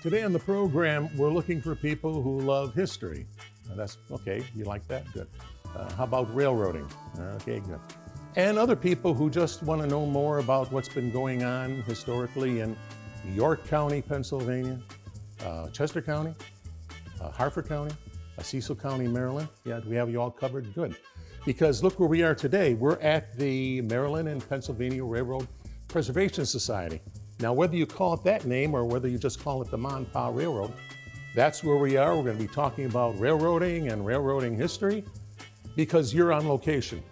Today on the program, we're looking for people who love history. That's okay, you like that? Good. How about railroading? Okay, good. And other people who just want to know more about what's been going on historically in York County, Pennsylvania, Chester County, Harford County, Cecil County, Maryland. Yeah, do we have you all covered? Good. Because look where we are today. We're at the Maryland and Pennsylvania Railroad Preservation Society. Now, whether you call it that name or whether you just call it the Ma and Pa Railroad, that's where we are. We're going to be talking about railroading and railroading history because you're on location.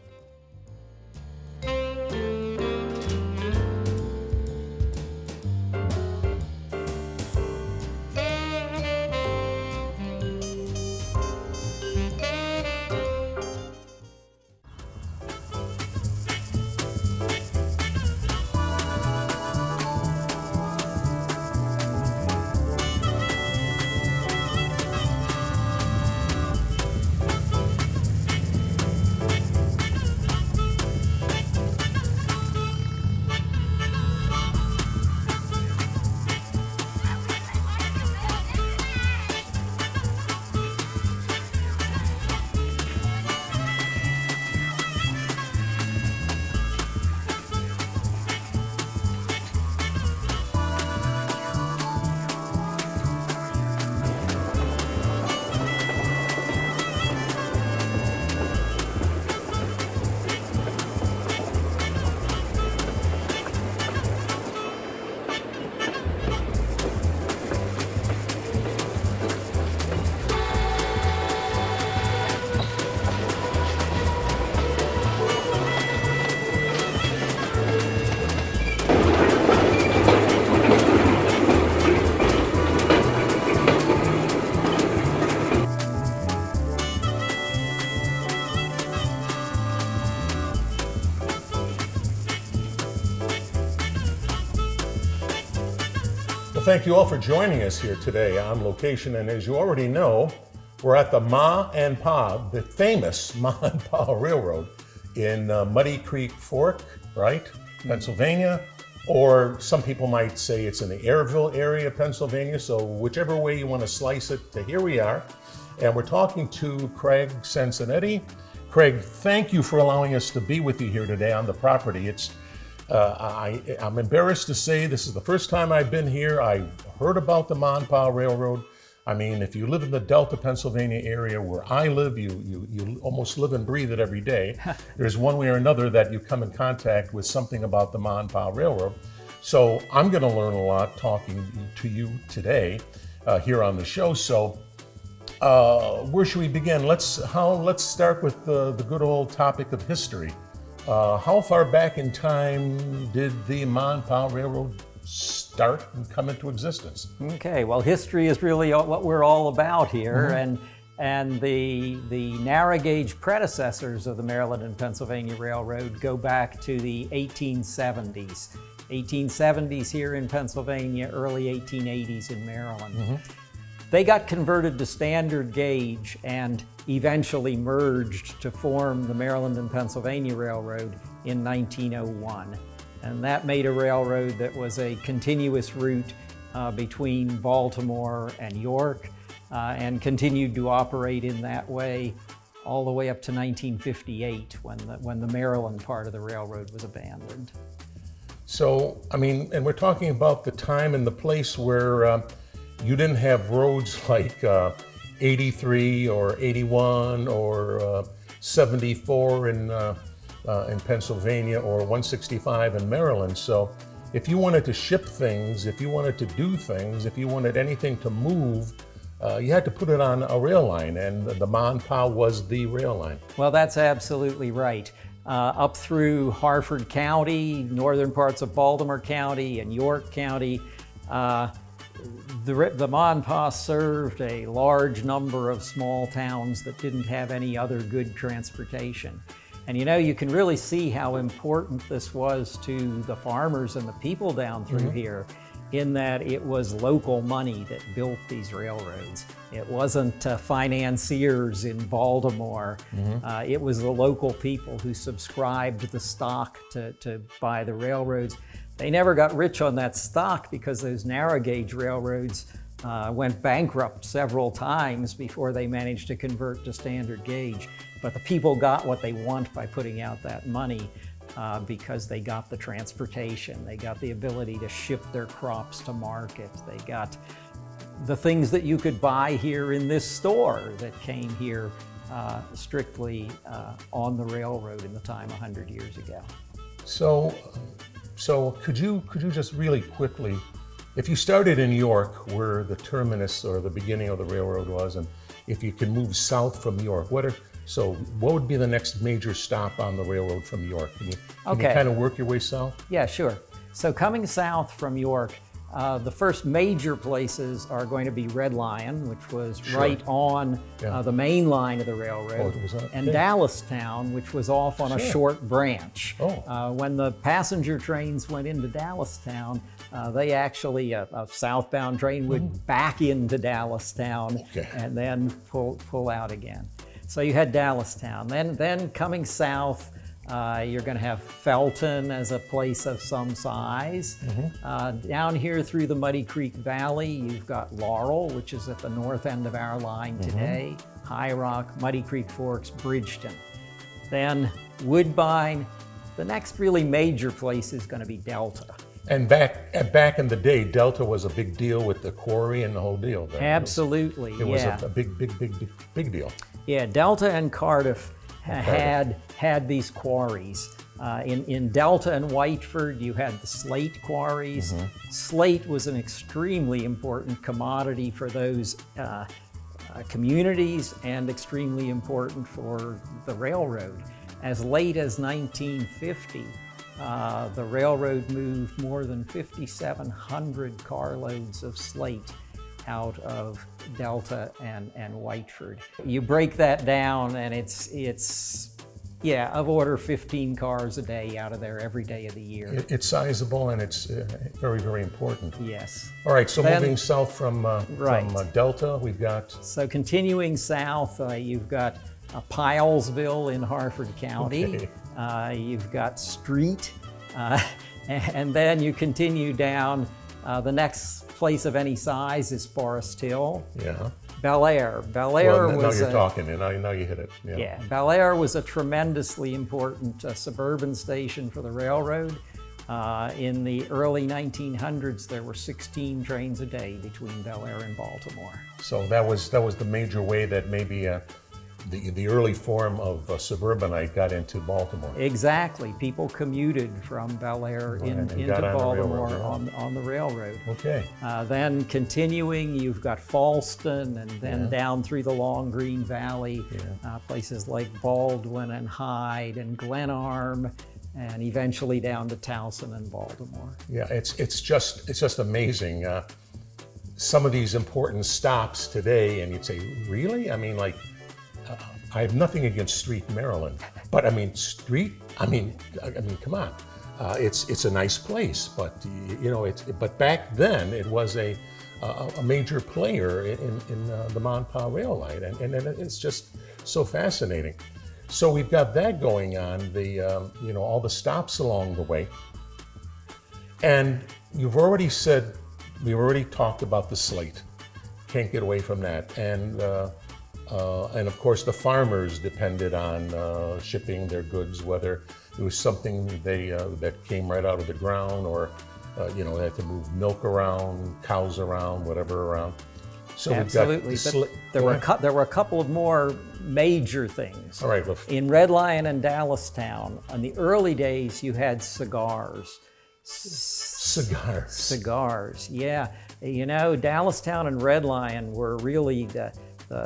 Thank you all for joining us here today on location. And as you already know, we're at the Ma and Pa, the famous Ma and Pa Railroad in Muddy Creek Fork, right? Pennsylvania. Or some people might say it's in the Airville area, Pennsylvania. So whichever way you want to slice it, here we are. And we're talking to Craig Sansonetti. Craig, thank you for allowing us to be with you here today on the property. I'm embarrassed to say this is the first time I've been here. I've heard about the Ma and Pa Railroad. I mean, if you live in the Delta, Pennsylvania area where I live, you almost live and breathe it every day. There's one way or another that you come in contact with something about the Ma and Pa Railroad. So I'm going to learn a lot talking to you today here on the show. So where should we begin? Let's start with the good old topic of history. How far back in time did the Ma and Pa Railroad start and come into existence? Okay, well, history is really what we're all about here, and the narrow gauge predecessors of the Maryland and Pennsylvania Railroad go back to the 1870s. 1870s here in Pennsylvania, early 1880s in Maryland. They got converted to standard gauge and eventually merged to form the Maryland and Pennsylvania Railroad in 1901. And that made a railroad that was a continuous route between Baltimore and York and continued to operate in that way all the way up to 1958 when the Maryland part of the railroad was abandoned. So, I mean, and we're talking about the time and the place where you didn't have roads like 83 or 81 or 74 in Pennsylvania or 165 in Maryland. So if you wanted to ship things, if you wanted to do things, if you wanted anything to move, you had to put it on a rail line, and the Ma and Pa was the rail line. Well, that's absolutely right. Up through Harford County, northern parts of Baltimore County and York County, the Ma and Pa served a large number of small towns that didn't have any other good transportation. And you can really see how important this was to the farmers and the people down through here, in that it was local money that built these railroads. It wasn't financiers in Baltimore. It was the local people who subscribed the stock to buy the railroads. They never got rich on that stock because those narrow gauge railroads went bankrupt several times before they managed to convert to standard gauge. But the people got what they want by putting out that money because they got the transportation, they got the ability to ship their crops to market, they got the things that you could buy here in this store that came here strictly on the railroad in the time 100 years ago. So could you just really quickly, if you started in York, where the terminus or the beginning of the railroad was, and if you can move south from York, what would be the next major stop on the railroad from York? Can you kind of work your way south? Yeah, sure. So coming south from York, the first major places are going to be Red Lion, which was right on the main line of the railroad, and Dallastown, which was off on a short branch. When the passenger trains went into Dallastown, they actually, a southbound train would back into Dallastown and then pull out again. So you had Dallastown. Then coming south, you're going to have Felton as a place of some size. Down here through the Muddy Creek Valley, you've got Laurel, which is at the north end of our line today, High Rock, Muddy Creek Forks, Bridgeton. Then Woodbine. The next really major place is going to be Delta. And back in the day, Delta was a big deal with the quarry and the whole deal. Absolutely, it was a big deal. Yeah, Delta and Cardiff had these quarries. In Delta and Whiteford, you had the slate quarries. Slate was an extremely important commodity for those communities and extremely important for the railroad. As late as 1950, the railroad moved more than 5,700 carloads of slate out of Delta and Whiteford. You break that down and it's of order 15 cars a day out of there every day of the year. It's sizable and it's very, very important. Yes. All right, so moving south from Delta, we've got... So continuing south, you've got Pilesville in Harford County. You've got Street, and then you continue down. The next place of any size is Forest Hill. Yeah. Bel Air. Bel Air was... Now you're talking, and now you hit it. Yeah. Bel Air was a tremendously important suburban station for the railroad. In the early 1900s, there were 16 trains a day between Bel Air and Baltimore. So that was the major way that maybe the early form of suburbanite got into Baltimore. Exactly. People commuted from Bel Air into Baltimore on the railroad. Okay. Then continuing, you've got Falston, and then down through the Long Green Valley, places like Baldwin and Hyde and Glenarm, and eventually down to Towson and Baltimore. Yeah, it's just amazing. Some of these important stops today, and you'd say, really? I mean, like, I have nothing against Street, Maryland, but I mean, Street. I mean, come on. It's a nice place, but but back then it was a major player in the Mon-Pa rail line, and it's just so fascinating. So we've got that going on. All the stops along the way, and we've already talked about the slate. Can't get away from that, and of course the farmers depended on shipping their goods, whether it was something that came right out of the ground, or they had to move milk around, cows around, whatever around. So absolutely, there were a couple of more major things. All right, in Red Lion and Dallastown, in the early days, you had cigars. Cigars, yeah. Dallastown and Red Lion were really the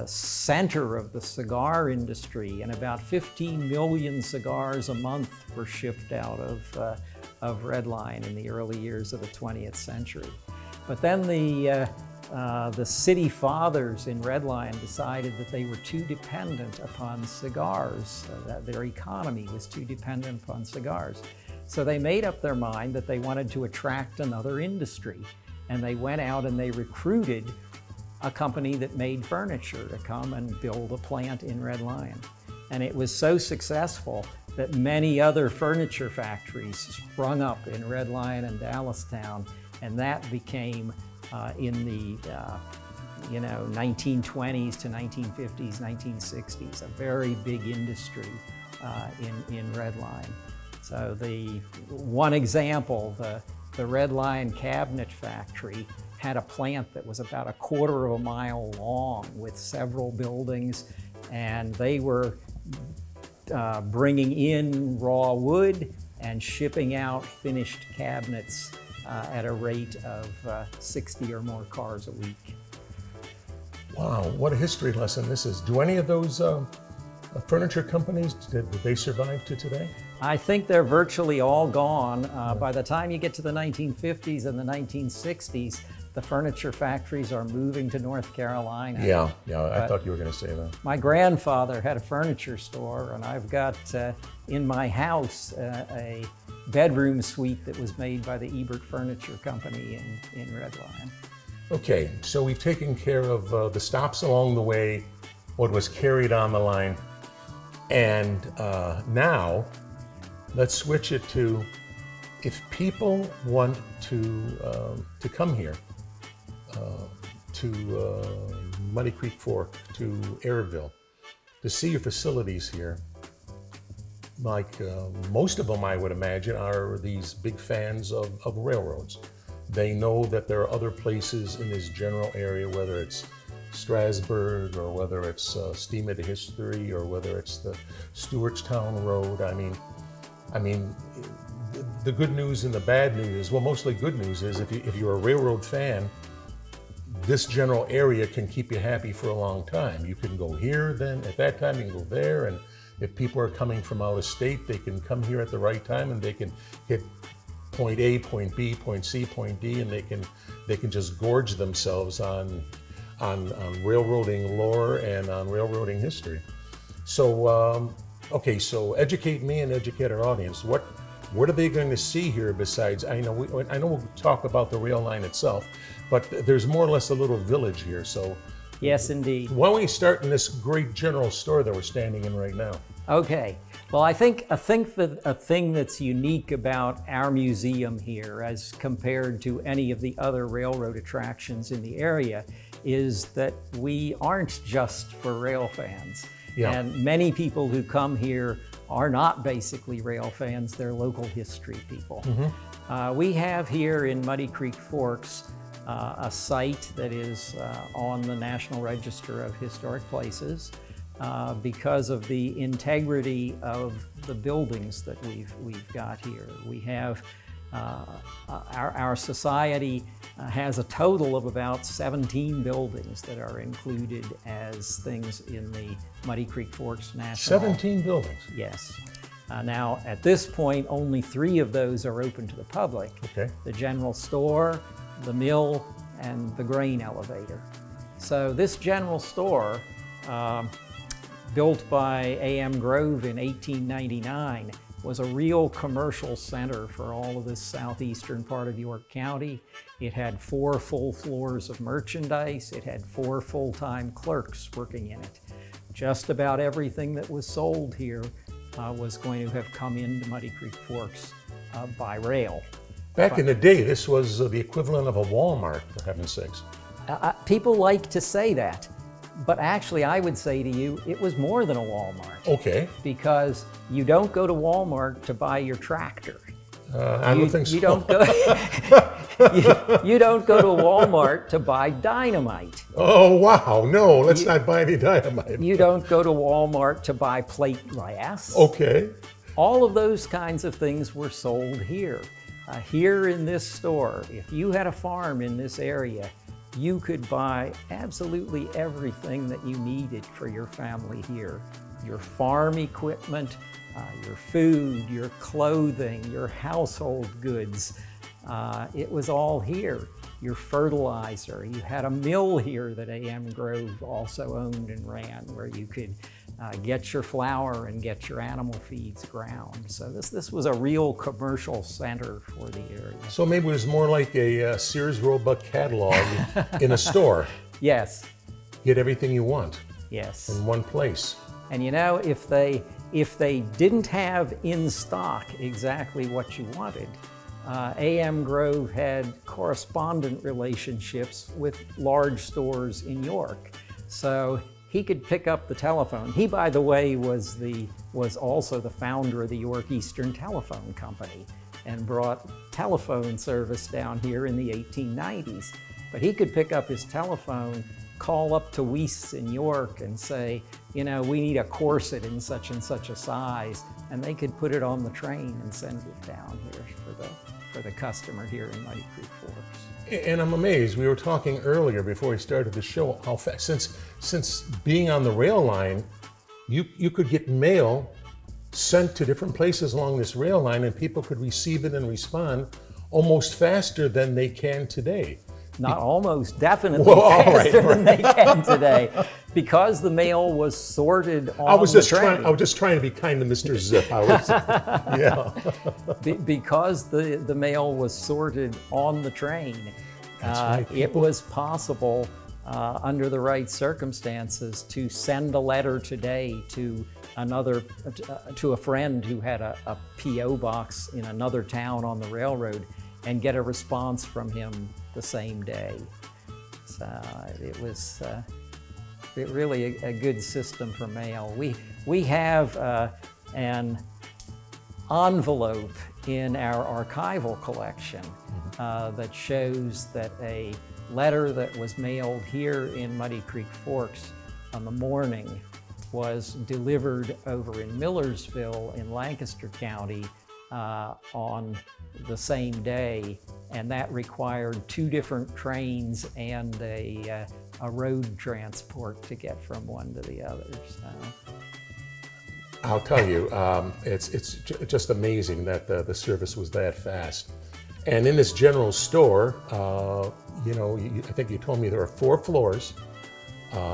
center of the cigar industry, and about 15 million cigars a month were shipped out of Red Lion in the early years of the 20th century. But then the city fathers in Red Lion decided that they were too dependent upon cigars, that their economy was too dependent upon cigars. So they made up their mind that they wanted to attract another industry, and they went out and they recruited a company that made furniture to come and build a plant in Red Lion. And it was so successful that many other furniture factories sprung up in Red Lion and Dallastown, and that became in the 1920s to 1950s, 1960s, a very big industry in Red Line. So the one example, the Red Line cabinet factory had a plant that was about 1/4 of a mile long with several buildings, and they were bringing in raw wood and shipping out finished cabinets at a rate of 60 or more cars a week. Wow, what a history lesson this is. Do any of those furniture companies, did they survive to today? I think they're virtually all gone. By the time you get to the 1950s and the 1960s, the furniture factories are moving to North Carolina. Yeah, I thought you were going to say that. My grandfather had a furniture store, and I've got in my house a bedroom suite that was made by the Ebert Furniture Company in Red Line. Okay, so we've taken care of the stops along the way, what was carried on the line, and now let's switch it to, if people want to come here to Muddy Creek Fork, to Airville, to see your facilities here, like most of them, I would imagine, are these big fans of railroads. They know that there are other places in this general area, whether it's Strasburg or whether it's Steam into History or whether it's the Stewartstown Road. I mean, the good news and the bad news, well, mostly good news is if you're a railroad fan, this general area can keep you happy for a long time. You can go here, then at that time you can go there, and if people are coming from out of state, they can come here at the right time and they can hit point A, point B, point C, point D, and they can just gorge themselves on railroading lore and on railroading history. So okay, so educate me and educate our audience. What are they going to see here besides? I know we'll talk about the rail line itself, but there's more or less a little village here. So yes, indeed. Why don't we start in this great general store that we're standing in right now? Okay. Well, I think a thing that's unique about our museum here, as compared to any of the other railroad attractions in the area, is that we aren't just for rail fans. Yeah. And many people who come here are not basically rail fans, they're local history people. Mm-hmm. We have here in Muddy Creek Forks a site that is on the National Register of Historic Places because of the integrity of the buildings that we've got here. We have our society has a total of about 17 buildings that are included as things in the Muddy Creek Forks National. 17 buildings? Yes. Now, at this point, only 3 of those are open to the public. Okay. The general store, the mill, and the grain elevator. So this general store, built by A.M. Grove in 1899, was a real commercial center for all of this southeastern part of York County. It had 4 full floors of merchandise. It had 4 full-time clerks working in it. Just about everything that was sold here was going to have come into Muddy Creek Forks by rail. Back in the day, this was the equivalent of a Walmart, for heaven's sakes. People like to say that, but actually I would say to you, it was more than a Walmart. Okay. Because you don't go to Walmart to buy your tractor. I don't think so. You don't go, you don't go to Walmart to buy dynamite. Oh, wow. No, let's not buy any dynamite. You don't go to Walmart to buy plate glass. Okay. All of those kinds of things were sold here. Here in this store, if you had a farm in this area, you could buy absolutely everything that you needed for your family here. Your farm equipment, your food, your clothing, your household goods. It was all here. Your fertilizer. You had a mill here that A.M. Grove also owned and ran, where you could get your flour and get your animal feeds ground. So this was a real commercial center for the area. So maybe it was more like a Sears Roebuck catalog in a store. Yes. Get everything you want. Yes. In one place. And you know, if they didn't have in stock exactly what you wanted, A.M. Grove had correspondent relationships with large stores in York. So he could pick up the telephone. He, by the way, was also the founder of the York Eastern Telephone Company and brought telephone service down here in the 1890s. But he could pick up his telephone, call up to Weist's in York and say, you know, we need a corset in such and such a size, and they could put it on the train and send it down here for the customer here in Muddy Creek Forks. And I'm amazed. We were talking earlier before we started the show how fast, since being on the rail line, you could get mail sent to different places along this rail line, and people could receive it and respond almost faster than they can today. Not almost, definitely faster than they can today, because the mail was sorted on the train. I was just trying to be kind to Mr. Zip. Because the mail was sorted on the train, it was possible under the right circumstances to send a letter today to a friend who had a P.O. box in another town on the railroad and get a response from him the same day. So it was really a good system for mail. We have an envelope in our archival collection that shows that a letter that was mailed here in Muddy Creek Forks on the morning was delivered over in Millersville in Lancaster County on the same day, and that required 2 different trains and a road transport to get from one to the other. So. I'll tell you, it's just amazing that the service was that fast. And in this general store, you know, I think you told me there are 4 floors,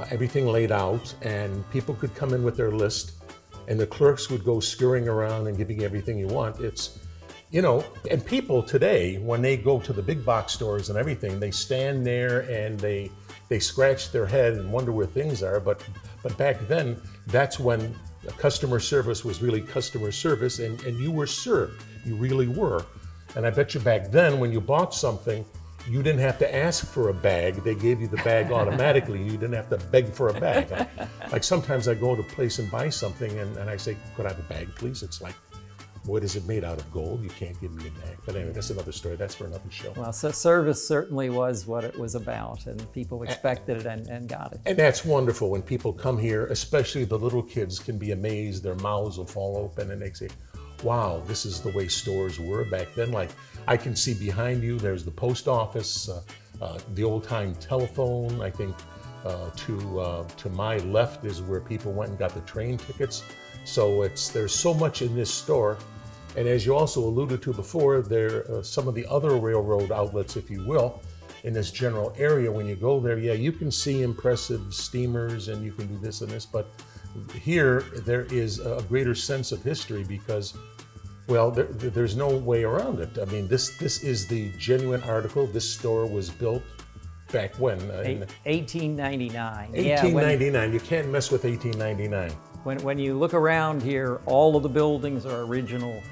everything laid out, and people could come in with their list, and the clerks would go scurrying around and giving you everything you want. It's, you know, and people today, when they go to the big box stores and everything, they stand there and they scratch their head and wonder where things are. But back then, that's when customer service was really customer service, and you were served. You really were. And I bet you back then, when you bought something, you didn't have to ask for a bag. They gave you the bag automatically. You didn't have to beg for a bag. Like sometimes I go to a place and buy something and I say, could I have a bag, please? It's like, what is it made out of gold? You can't give me a bag. But anyway, that's another story. That's for another show. Well, so service certainly was what it was about, and people expected it and got it. And that's wonderful when people come here, especially the little kids can be amazed. Their mouths will fall open and they say, wow, this is the way stores were back then. Like I can see behind you, there's the post office, the old time telephone. I think to my left is where people went and got the train tickets. So there's so much in this store. And as you also alluded to before, there are some of the other railroad outlets, if you will, in this general area. When you go there, yeah, you can see impressive steamers and you can do this and this, but here there is a greater sense of history because, well, there's no way around it. I mean, this is the genuine article. This store was built back when? 1899. 1899. You can't mess with 1899. When you look around here, all of the buildings are original.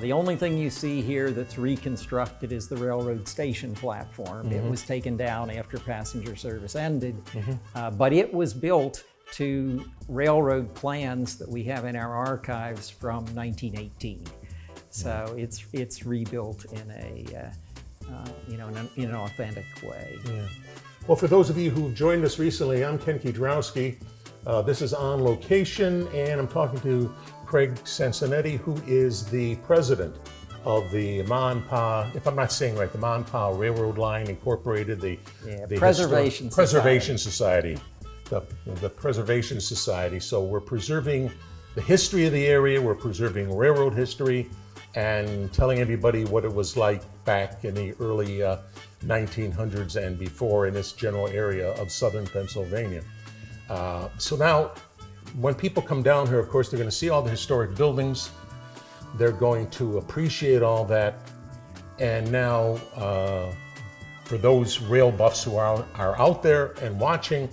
The only thing you see here that's reconstructed is the railroad station platform. Mm-hmm. It was taken down after passenger service ended, but it was built to railroad plans that we have in our archives from 1918. So it's rebuilt in an authentic way. Yeah. Well, for those of you who've joined us recently, I'm Ken Kiedraowski. This is On Location, and I'm talking to Craig Sansonetti, who is the president of the Ma and Pa, if I'm not saying right, the Ma and Pa Railroad Line Incorporated, the Preservation Society. The Preservation Society. So we're preserving the history of the area, we're preserving railroad history, and telling everybody what it was like back in the early 1900s and before in this general area of southern Pennsylvania. So now, when people come down here, of course, they're going to see all the historic buildings. They're going to appreciate all that. And now, for those rail buffs who are out there and watching,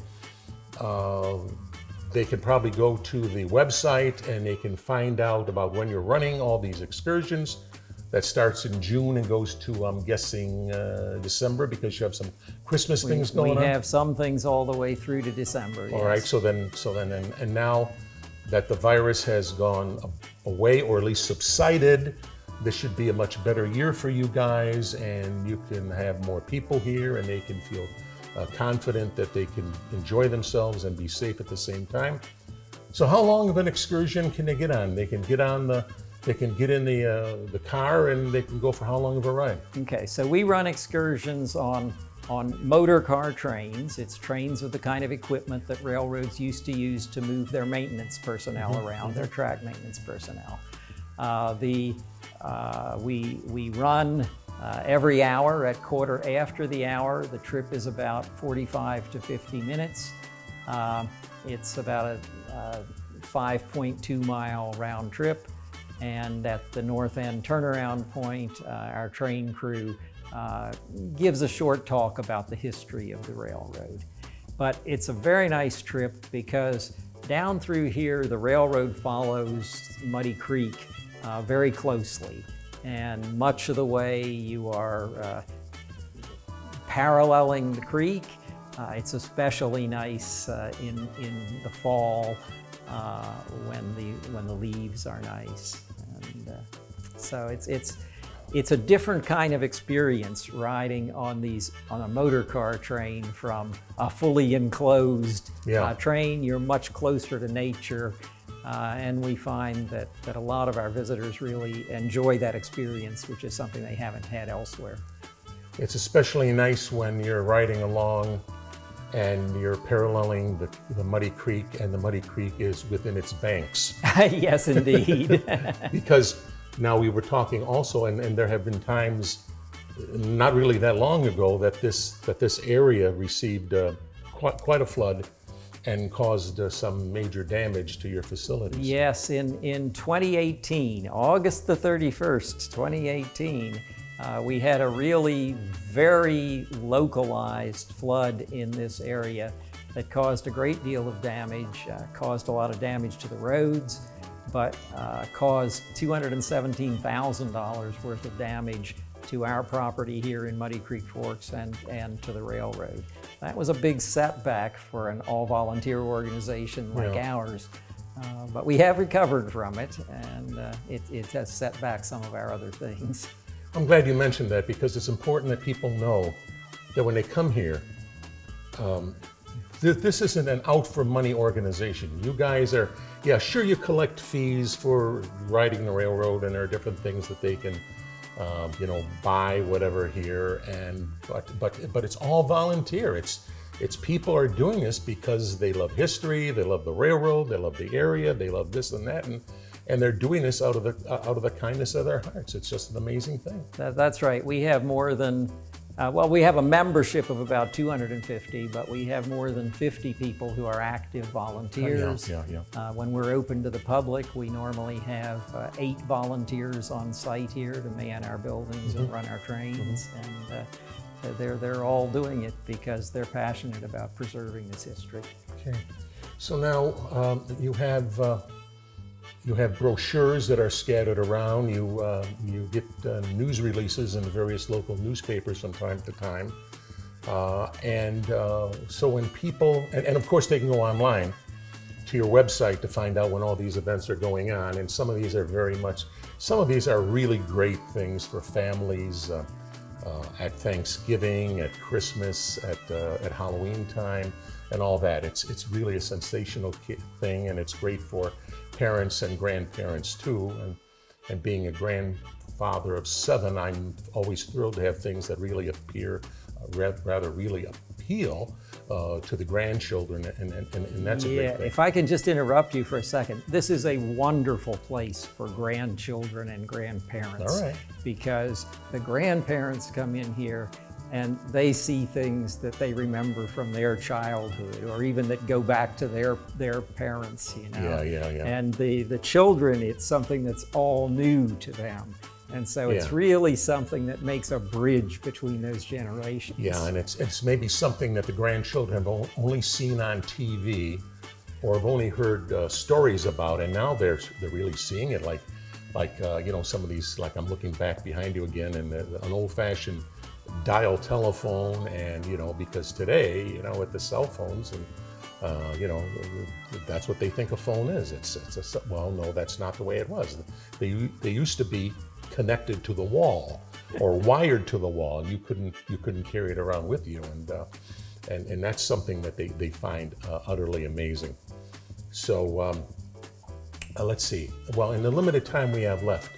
they can probably go to the website and they can find out about when you're running all these excursions. that starts in June and goes to, I'm guessing, December, because you have some Christmas things going on? We have some things all the way through to December, All right, so then, and now that the virus has gone away, or at least subsided, this should be a much better year for you guys, and you can have more people here, and they can feel confident that they can enjoy themselves and be safe at the same time. So how long of an excursion can they get on? They can get in the car, and they can go for how long of a ride? Okay, so we run excursions on motor car trains. It's trains with the kind of equipment that railroads used to use to move their maintenance personnel around, their track maintenance personnel. We run every hour at quarter after the hour. The trip is about 45 to 50 minutes. It's about a 5.2 mile round trip. And at the north end turnaround point, our train crew gives a short talk about the history of the railroad. But it's a very nice trip because down through here, the railroad follows Muddy Creek very closely. And much of the way you are paralleling the creek. It's especially nice in the fall when the leaves are nice. And so it's a different kind of experience riding on a motor car train from a fully enclosed train. You're much closer to nature, and we find that a lot of our visitors really enjoy that experience, which is something they haven't had elsewhere. It's especially nice when you're riding along and you're paralleling the Muddy Creek, and the Muddy Creek is within its banks. Yes, indeed. Because now we were talking also, and there have been times, not really that long ago, that this area received quite a flood and caused some major damage to your facilities. Yes, in 2018, August the 31st, 2018, we had a really very localized flood in this area that caused a great deal of damage, caused a lot of damage to the roads, but caused $217,000 worth of damage to our property here in Muddy Creek Forks and to the railroad. That was a big setback for an all-volunteer organization like ours, but we have recovered from it, and it has set back some of our other things. I'm glad you mentioned that, because it's important that people know that when they come here, this isn't an out-for-money organization. You guys are, sure, you collect fees for riding the railroad, and there are different things that they can, buy whatever here, but it's all volunteer. It's people are doing this because they love history, they love the railroad, they love the area, they love this and that, and they're doing this out of the kindness of their hearts. It's just an amazing thing. That's right. We have more than, we have a membership of about 250, but we have more than 50 people who are active volunteers. When we're open to the public, we normally have 8 volunteers on site here to man our buildings and run our trains, and they're all doing it because they're passionate about preserving this history. Okay. So now you have brochures that are scattered around. You get news releases in various local newspapers from time to time. So when people, and of course they can go online to your website to find out when all these events are going on. And some of these are really great things for families at Thanksgiving, at Christmas, at Halloween time, and all that. It's really a sensational thing, and it's great for parents and grandparents too. And being a grandfather of 7, I'm always thrilled to have things that really really appeal to the grandchildren, and that's a great thing. If I can just interrupt you for a second, this is a wonderful place for grandchildren and grandparents. All right. Because the grandparents come in here and they see things that they remember from their childhood, or even that go back to their parents, And the children, it's something that's all new to them. And so it's really something that makes a bridge between those generations. Yeah, and it's maybe something that the grandchildren have only seen on TV or have only heard stories about, and now they're really seeing it. Like some of these, like I'm looking back behind you again, and an old-fashioned dial telephone, and because today, with the cell phones, and that's what they think a phone is. Well, no, that's not the way it was. They used to be connected to the wall or wired to the wall, and you couldn't carry it around with you, and that's something that they find utterly amazing. So let's see. Well, in the limited time we have left,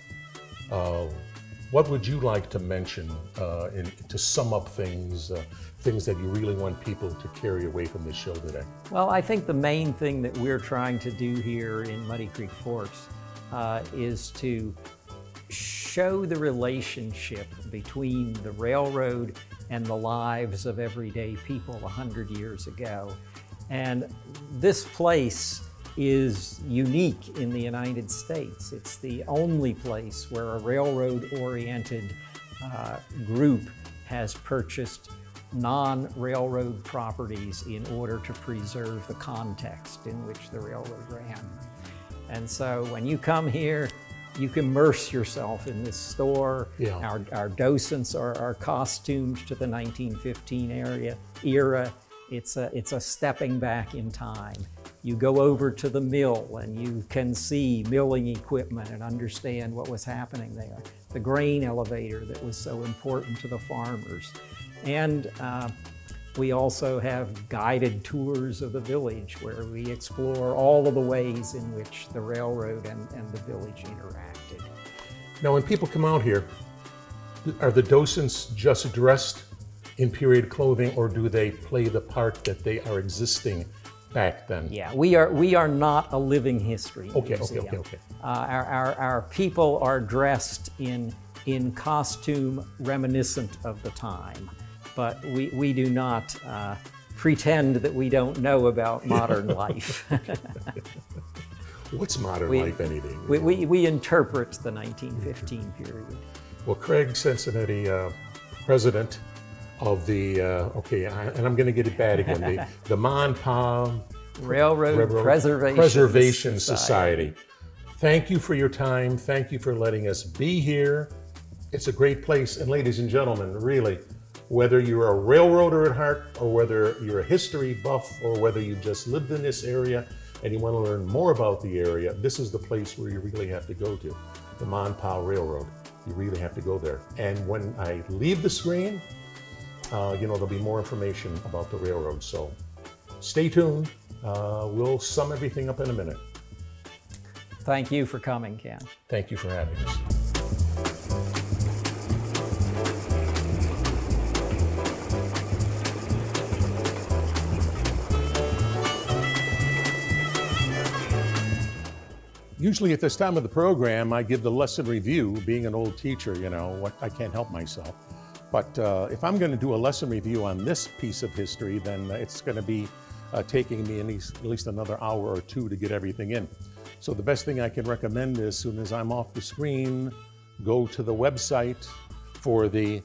what would you like to mention to sum up things that you really want people to carry away from the show today? Well, I think the main thing that we're trying to do here in Muddy Creek Forks is to show the relationship between the railroad and the lives of everyday people 100 years ago. And this place is unique in the United States. It's the only place where a railroad-oriented group has purchased non-railroad properties in order to preserve the context in which the railroad ran. And so when you come here, you can immerse yourself in this store. Yeah. Our docents are costumed to the 1915 era. It's a stepping back in time. You go over to the mill and you can see milling equipment and understand what was happening there. The grain elevator that was so important to the farmers. And we also have guided tours of the village where we explore all of the ways in which the railroad and the village interacted. Now, when people come out here, are the docents just dressed in period clothing, or do they play the part that they are existing back then? Yeah, we are not a living history museum. Okay. Our people are dressed in costume reminiscent of the time, but we do not pretend that we don't know about modern life. What's modern life, anything? We interpret the 1915 period. Well, Craig Cincinnati, president of the, and I'm going to get it bad again, the Ma and Pa Railroad Preservation Society. Thank you for your time. Thank you for letting us be here. It's a great place. And ladies and gentlemen, really, whether you're a railroader at heart, or whether you're a history buff, or whether you just lived in this area and you want to learn more about the area, this is the place where you really have to go to, the Ma and Pa Railroad. You really have to go there. And when I leave the screen, there'll be more information about the railroad. So stay tuned. We'll sum everything up in a minute. Thank you for coming, Ken. Thank you for having us. Usually at this time of the program, I give the lesson review. Being an old teacher, I can't help myself. But if I'm going to do a lesson review on this piece of history, then it's going to be taking me at least another hour or two to get everything in. So the best thing I can recommend is, as soon as I'm off the screen, go to the website for the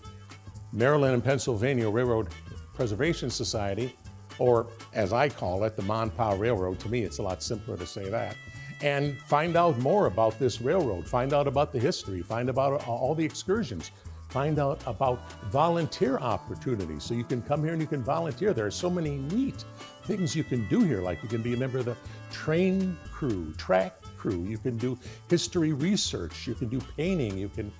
Maryland and Pennsylvania Railroad Preservation Society, or as I call it, the Ma and Pa Railroad. To me, it's a lot simpler to say that. And find out more about this railroad, find out about the history, find about all the excursions, find out about volunteer opportunities. So you can come here and you can volunteer. There are so many neat things you can do here, like you can be a member of the train crew, track crew, you can do history research, you can do painting, you can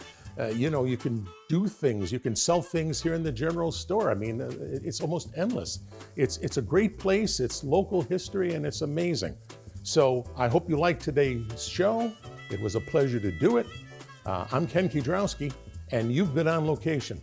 you can do things, you can sell things here in the general store. I mean, it's almost endless. It's a great place, it's local history, and it's amazing. So I hope you liked today's show. It was a pleasure to do it. I'm Ken Kiedrowski, and you've been on location.